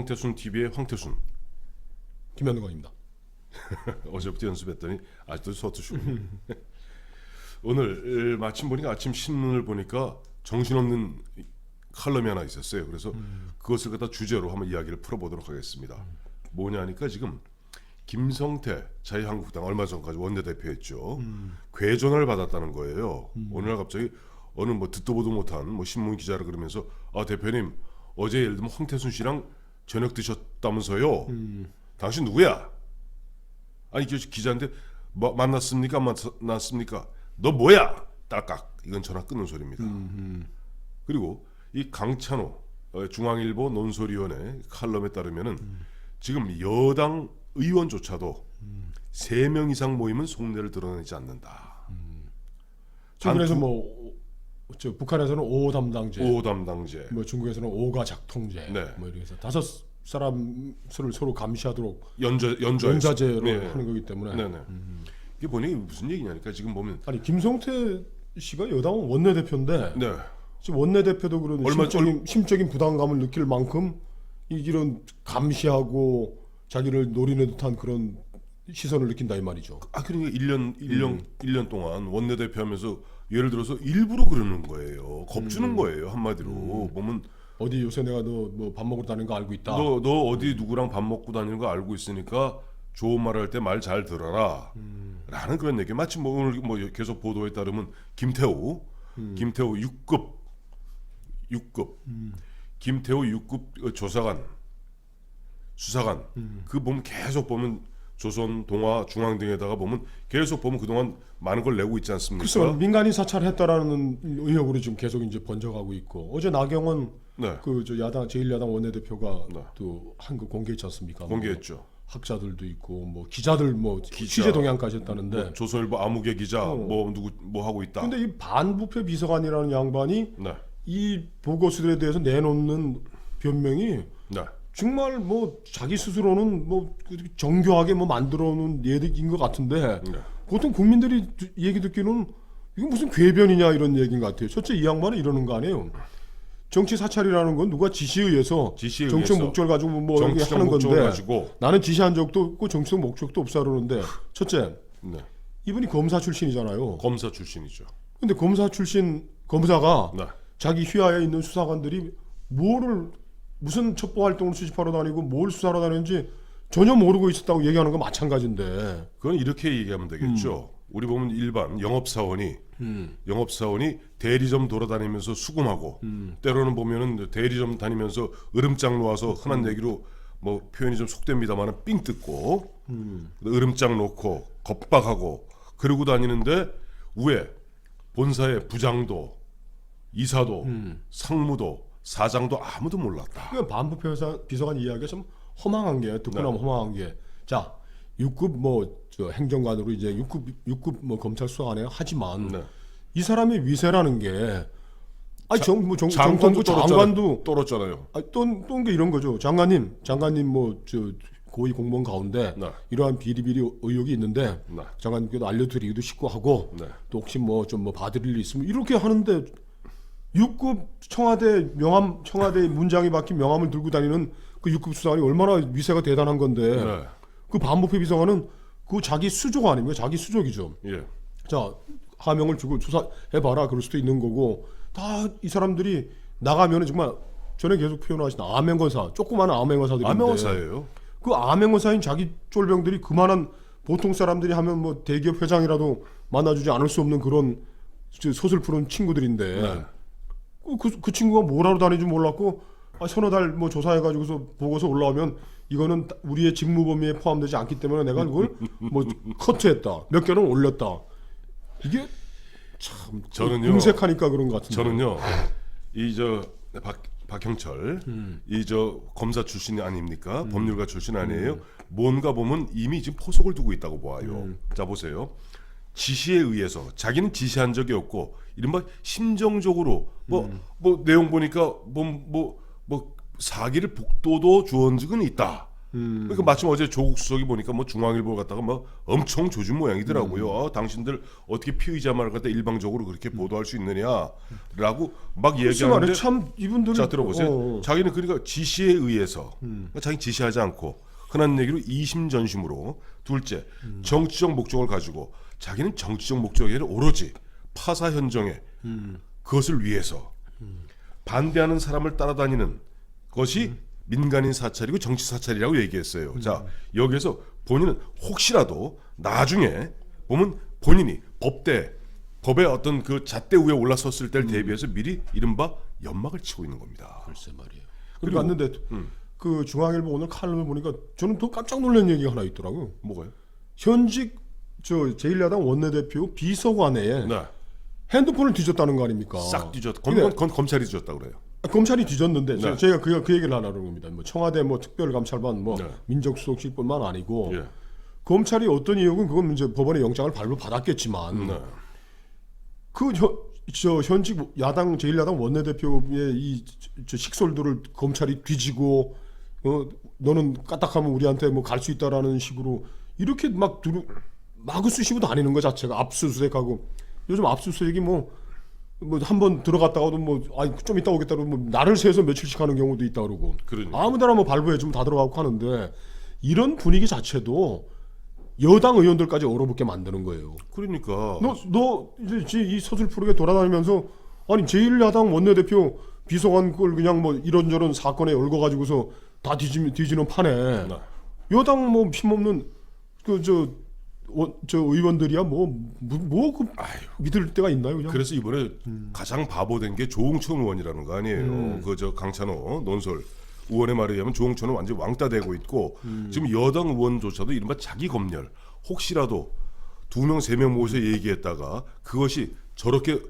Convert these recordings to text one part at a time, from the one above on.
황태순 TV의 황태순. 김현광입니다. 어제부터 연습했더니 아직도 서투시고. 오늘 마침 보니까 아침 신문을 보니까 정신없는 칼럼이 하나 있었어요. 그래서 그것을 갖다 주제로 한번 이야기를 풀어보도록 하겠습니다. 뭐냐니까 지금 김성태 자유한국당 얼마 전까지 원내대표였죠. 괴전을 받았다는 거예요. 어느 날 갑자기 어느 뭐 듣도 보도 못한 뭐 신문 기자를 그러면서 아 대표님 어제 예를 들면 황태순 씨랑 저녁 드셨다면서요. 당신 누구야? 아니 기자인데 뭐, 만났습니까? 안 만났습니까? 너 뭐야? 딸깍. 이건 전화 끊는 소리입니다. 그리고 이 강찬호 중앙일보 논설위원회 칼럼에 따르면은 지금 여당 의원조차도 3명 이상 모이면 속내를 드러내지 않는다. 그래서 북한에서는 5 담당제, 5 담당제, 뭐 중국에서는 5가 작통제, 네. 뭐 이렇게 해서 5사람을 서로 감시하도록 연좌제로 네. 하는 거기 때문에. 네네. 이게 보니 무슨 얘기냐니까 지금 보면 아니 김성태 씨가 여당 원내대표인데 네. 지금 원내대표도 그런 심적인 부담감을 느낄 만큼 이런 감시하고 자기를 노리는 듯한 그런 시선을 느낀다 이 말이죠. 아 그러니까 1년 동안 원내대표 하면서 예를 들어서 일부러 그러는 거예요. 겁주는 거예요. 한마디로 보면 어디 요새 내가 너 뭐 밥 먹으러 다니는 거 알고 있다. 너 어디 누구랑 밥 먹고 다니는 거 알고 있으니까 좋은 말 할 때 말 잘 들어라. 라는 그런 얘기. 마치 뭐 오늘 뭐 계속 보도에 따르면 김태우 6급 김태우 6급 수사관 그 보면 계속 보면 조선, 동아, 중앙 등에다가 보면 계속 보면 그동안 많은 걸 내고 있지 않습니까? 글쎄요, 민간인 사찰했다라는 의혹으로 지금 계속 이제 번져가고 있고 어제 나경원 네. 그 야당 제1야당 원내대표가 네. 또 한 거 공개했지 않습니까? 공개했죠. 뭐 학자들도 있고 뭐 기자들 뭐 취재 동향까지 했다는데 뭐 조선일보 아무개 기자 뭐 누구 뭐 하고 있다. 근데 이 반부패 비서관이라는 양반이 네. 이 보고서들에 대해서 내놓는 변명이 네. 정말 뭐 자기 스스로는 뭐 정교하게 뭐 만들어놓은 얘기인 것 같은데 네. 보통 국민들이 얘기 듣기는 이거 무슨 궤변이냐 이런 얘기인 것 같아요. 첫째 이 양반은 이러는 거 아니에요. 정치 사찰이라는 건 누가 지시에 의해서 정치적 목적을 가지고 뭐 이렇게 하는 건데 가지고. 나는 지시한 적도 없고 정치적 목적도 없어 그러는데 첫째 네. 이분이 검사 출신이잖아요. 검사 출신이죠. 근데 검사 출신 검사가 네. 자기 휘하에 있는 수사관들이 무슨 첩보 활동을 수집하러 다니고 뭘 수사하러 다니는지 전혀 모르고 있었다고 얘기하는 건 마찬가지인데. 그건 이렇게 얘기하면 되겠죠. 우리 보면 일반 영업사원이 대리점 돌아다니면서 수금하고 때로는 보면은 대리점 다니면서 으름장 놓아서 흔한 얘기로 뭐 표현이 좀 속됩니다만은 삥 뜯고 으름장 놓고 겁박하고 그러고 다니는데 위에 본사의 부장도 이사도 상무도 사장도 아무도 몰랐다. 그 반부패 비서관 이야기가 좀 허망한 게 듣고 나면 허망한 게 자 6급 저 행정관으로 이제 6급 뭐 검찰 수사관이에요. 하지만 이 사람의 위세라는 게 아니 정권부 장관도 떨었잖아요. 또 게 이런 거죠. 장관님 뭐 저 고위 공무원 가운데 이러한 비리비리 의혹이 있는데 장관님께도 알려드리기도 쉽고 하고 또 혹시 뭐 좀 봐드릴 일 있으면 이렇게 하는데 6급 청와대 문장이 박힌 명함을 들고 다니는 그 6급 수사관이 얼마나 위세가 대단한 건데 그 반부패 비서관은 그 자기 수족 아닙니까? 자기 수족이죠. 예. 자 하명을 주고 조사해봐라 그럴 수도 있는 거고 다 이 사람들이 나가면은 정말 전에 계속 표현하신 암행어사 조그마한 암행어사들인데 암행어사예요. 그 암행어사인 자기 쫄병들이 그만한 보통 사람들이 하면 뭐 대기업 회장이라도 만나주지 않을 수 없는 그런 소설 푸는 친구들인데 그 친구가 뭘 하러 다니는지 몰랐고 서너 달 뭐 조사해가지고서 보고서 올라오면 이거는 우리의 직무 범위에 포함되지 않기 때문에 내가 그걸 뭐 커트했다 몇 개는 올렸다 이게 참 저는요 음색하니까 그런 것 같은데 저는요 이 박형철 이 검사 출신이 아닙니까? 법률가 출신 아니에요? 뭔가 보면 이미 지금 포석을 두고 있다고 봐요. 자 보세요. 지시에 의해서 자기는 지시한 적이 없고 이른바 심정적으로 뭐 내용 보니까 뭐 사기를 북도도 주은 적은 있다. 그러니까 마침 어제 조국 수석이 보니까 뭐 중앙일보 갔다가 뭐 엄청 조준 모양이더라고요. 당신들 어떻게 피의자만을 갖다 일방적으로 그렇게 보도할 수 있느냐라고 막 얘기하는데 참 이분들이 자 들어보세요. 자기는 그러니까 지시에 의해서 그러니까 자기 지시하지 않고 흔한 얘기로 이심전심으로 둘째 정치적 목적을 가지고 자기는 정치적 목적이 아니라 오로지 파사 현정에 그것을 위해서 반대하는 사람을 따라다니는 것이 민간인 사찰이고 정치 사찰이라고 얘기했어요. 자 여기에서 본인은 혹시라도 나중에 보면 본인이 법의 어떤 그 잣대 위에 올라섰을 때를 대비해서 미리 이른바 연막을 치고 있는 겁니다. 글쎄 말이에요. 그리고 왔는데 그 중앙일보 오늘 칼럼을 보니까 저는 더 깜짝 놀란 얘기가 하나 있더라고요. 뭐가요? 현직 저 제1야당 원내대표 비서관에 네. 핸드폰을 뒤졌다는 거 아닙니까? 싹 뒤졌. 근데 검찰이 뒤졌다 그래요. 검찰이 뒤졌는데 네. 제가 그 얘기를 하려는 겁니다. 뭐 청와대 뭐 특별감찰반 뭐 네. 민정수석실뿐만 아니고 예. 검찰이 어떤 이유건 그건 이제 법원의 영장을 발부받았겠지만 저 현직 야당 제1야당 원내대표의 저 식솔들을 검찰이 뒤지고 너는 까딱하면 우리한테 뭐 갈 수 있다라는 식으로 이렇게 막 마구 쑤시고 다니는 것 자체가 압수수색하고 요즘 압수수색이 뭐 한 번 들어갔다가도 좀 이따 오겠다 그러고 뭐 날을 새서 며칠씩 하는 경우도 있다 그러고 그러니까. 아무데나 뭐 발부해주면 다 들어가고 하는데 이런 분위기 자체도 여당 의원들까지 얼어붙게 만드는 거예요. 그러니까 너 이제 이 서슬프르게 돌아다니면서 아니 제1야당 원내대표 비서관 걸 그냥 뭐 이런저런 사건에 얽어가지고서 다 뒤지는 판에 네. 여당 뭐 힘없는 저 의원들이야 그 믿을 때가 있나요 그냥? 그래서 이번에 가장 바보된 게 조홍천 의원이라는 거 아니에요. 그 저 강찬호 논설 의원의 말에 의하면 조홍천은 완전 히 왕따 되고 있고 지금 여당 의원조차도 이른바 자기 검열 혹시라도 2명 3명 모셔 얘기했다가 그것이 저렇게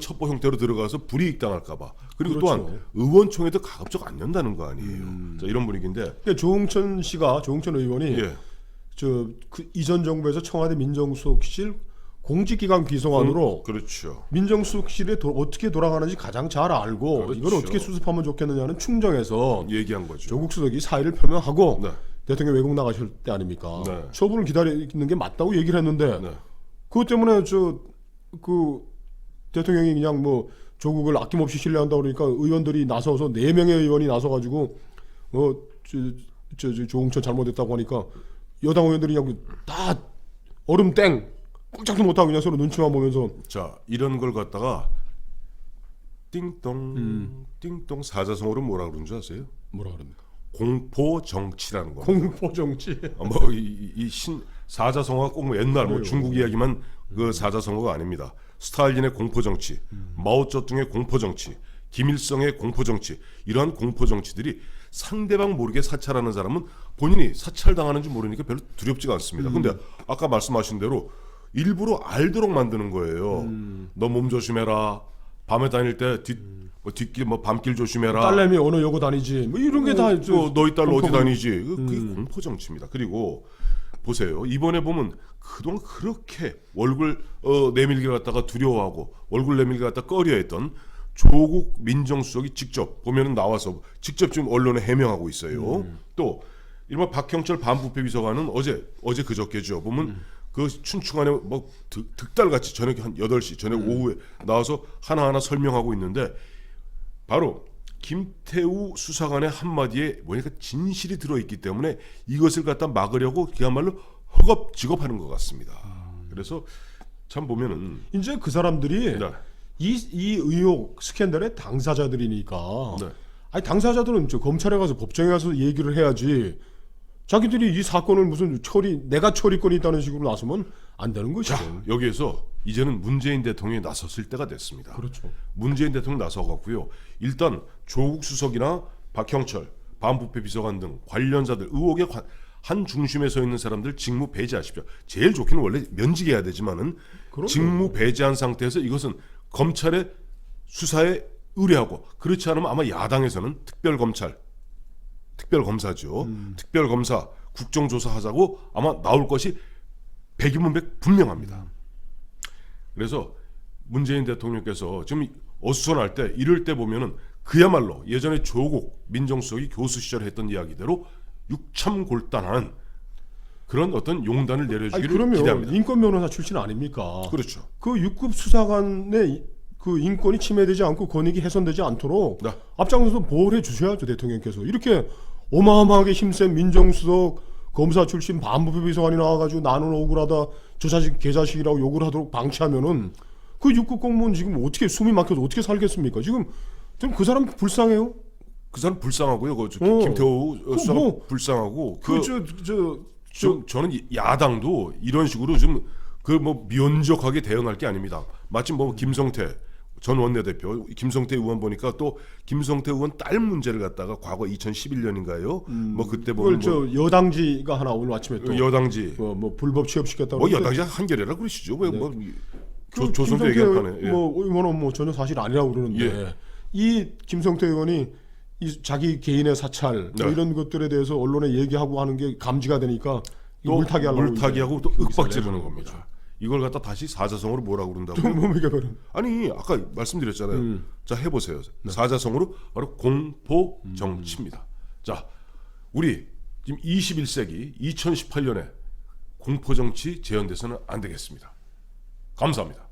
첩보 형태로 들어가서 불이익 당할까봐 그리고 그렇죠. 또한 의원총회도 가급적 안 연다는 거 아니에요. 자, 이런 분위기인데 그러니까 조홍천 의원이 예. 그 이전 정부에서 청와대 민정수석실 공직기관 비서관으로 그렇죠. 민정수석실에 어떻게 돌아가는지 가장 잘 알고 그렇죠. 이걸 어떻게 수습하면 좋겠느냐는 충정에서 얘기한 거죠. 조국 수석이 사의를 표명하고 네. 대통령 외국 나가실 때 아닙니까? 네. 처분을 기다리는 게 맞다고 얘기를 했는데 네. 그것 때문에 그 대통령이 그냥 뭐 조국을 아낌없이 신뢰한다 그러니까 의원들이 나서서 4명의 의원이 나서가지고 조홍천 잘못했다고 하니까 여당 의원들이 그냥 다 얼음 땡 꼼짝도 못하고 그냥 서로 눈치만 보면서 자 이런 걸 갖다가 띵동 띵동 사자성어로 뭐라 그러는 줄 아세요? 뭐라 그럽니까? 공포 정치라는 거. 공포 정치. 뭐이신 사자성어가 꼭 뭐 옛날 뭐 중국 이야기만 그 사자성어가 아닙니다. 스탈린의 공포 정치, 마오쩌둥의 공포 정치, 김일성의 공포 정치 이러한 공포 정치들이 상대방 모르게 사찰하는 사람은 본인이 사찰당하는지 모르니까 별로 두렵지가 않습니다. 근데 아까 말씀하신 대로 일부러 알도록 만드는 거예요. 너 몸 조심해라. 밤에 다닐 때 뒷길 밤길 조심해라. 딸내미 어느 여고 다니지. 뭐 이런 게 다 너희 딸 어디 다니지. 그게 공포 정치입니다. 그리고 보세요. 이번에 보면 그동안 그렇게 얼굴 내밀기 갖다가 두려워하고 얼굴 내밀기 갖다가 꺼려했던 조국 민정수석이 직접 보면은 나와서 직접 지금 언론에 해명하고 있어요. 또 이른바 박형철 반부패 비서관은 어제 그저께죠. 보면 그 춘추관에 뭐 득달같이 저녁에 한 8시 저녁 오후에 나와서 하나하나 설명하고 있는데 바로 김태우 수사관의 한마디에 뭐니까 진실이 들어있기 때문에 이것을 갖다 막으려고 그야말로 허겁지겁하는 것 같습니다. 그래서 참 보면은 이제 그 사람들이 네. 이 의혹 스캔들의 당사자들이니까 네. 아니 당사자들은 검찰에 가서 법정에 가서 얘기를 해야지 자기들이 이 사건을 무슨 내가 처리권이 있다는 식으로 나서면 안 되는 것이죠. 자, 여기에서 이제는 문재인 대통령이 나섰을 때가 됐습니다. 그렇죠. 문재인 대통령 나서갖고요. 일단 조국 수석이나 박형철, 반부패 비서관 등 관련자들 의혹의 한 중심에 서 있는 사람들 직무 배제하십시오. 제일 좋기는 원래 면직해야 되지만은 그럼요. 직무 배제한 상태에서 이것은 검찰의 수사에 의뢰하고 그렇지 않으면 아마 야당에서는 특별검사죠. 특별검사 국정조사하자고 아마 나올 것이 백이면 백 분명합니다. 그래서 문재인 대통령께서 지금 어수선할 때 이럴 때 보면은 그야말로 예전에 조국 민정수석이 교수 시절에 했던 이야기대로 육참골단하는 그런 어떤 용단을 아니, 내려주기를 그러면 기대합니다. 인권 변호사 출신 아닙니까? 그렇죠. 그 6급 수사관의 그 인권이 침해되지 않고 권익이 훼손되지 않도록 네. 앞장서서 보호해 주셔야죠, 대통령께서. 이렇게 어마어마하게 힘센 민정수석 검사 출신 반부패 비서관이 나와가지고 나는 억울하다, 저 자식 개자식이라고 욕을 하도록 방치하면은 그 6급 공무원 지금 어떻게 숨이 막혀서 어떻게 살겠습니까? 지금 좀 그 사람 불쌍해요. 그 사람 불쌍하고요. 그 김태호 수사 뭐, 불쌍하고 저는 야당도 이런 식으로 좀 그 뭐 면적하게 대응할 게 아닙니다. 마침 뭐 김성태 전 원내대표 김성태 의원 보니까 또 김성태 의원 딸 문제를 갖다가 과거 2011년인가요? 뭐 그때 그걸 보면 저 여당지가 하나 오늘 아침에 또 여당지 뭐 불법 취업시켰다고. 뭐 여당지 한결이라 그러시죠. 왜 뭐 그 조선도 김성태 얘기하네. 예. 뭐 의원은 뭐 전혀 사실 아니라고 그러는데 예. 이 김성태 의원이 이 자기 개인의 사찰 뭐 네. 이런 것들에 대해서 언론에 얘기하고 하는 게 감지가 되니까 또 물타기하고 또 윽박지 보는 겁니다. 이걸 갖다 다시 사자성어로 뭐라고 그런다고? 또 뭡니까 그럼? 아니 아까 말씀드렸잖아요. 자 해보세요. 사자성어로 바로 공포 정치입니다. 자 우리 지금 21세기 2018년에 공포 정치 재현돼서는 안 되겠습니다. 감사합니다.